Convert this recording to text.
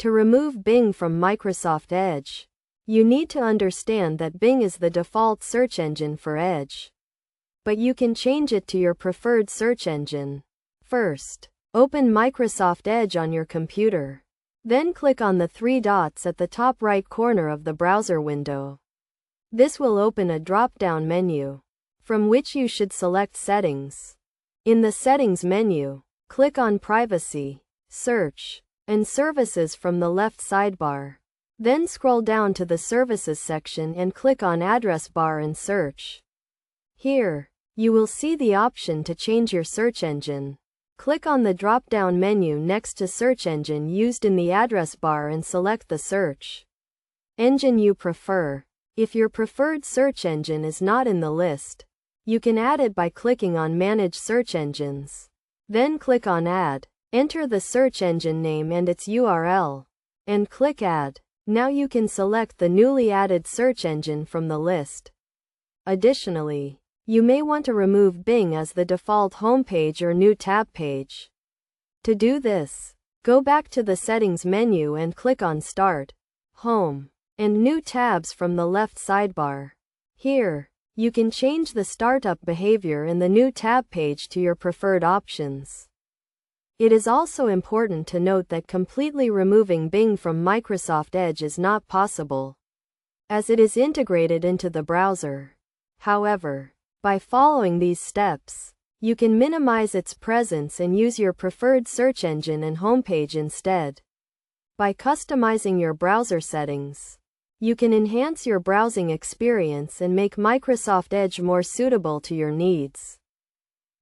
To remove Bing from Microsoft Edge, you need to understand that Bing is the default search engine for Edge. But you can change it to your preferred search engine. First, open Microsoft Edge on your computer. Then click on the three dots at the top right corner of the browser window. This will open a drop-down menu, from which you should select Settings. In the Settings menu, click on Privacy, Search, and Services from the left sidebar. Then scroll down to the Services section and click on Address Bar and Search. Here, you will see the option to change your search engine. Click on the drop-down menu next to Search Engine used in the address bar and select the search engine you prefer. If your preferred search engine is not in the list, you can add it by clicking on Manage Search Engines. Then click on Add. Enter the search engine name and its URL, and click Add. Now you can select the newly added search engine from the list. Additionally, you may want to remove Bing as the default homepage or new tab page. To do this, go back to the Settings menu and click on Start, Home, and New Tabs from the left sidebar. Here, you can change the startup behavior in the new tab page to your preferred options. It is also important to note that completely removing Bing from Microsoft Edge is not possible, as it is integrated into the browser. However, by following these steps, you can minimize its presence and use your preferred search engine and homepage instead. By customizing your browser settings, you can enhance your browsing experience and make Microsoft Edge more suitable to your needs.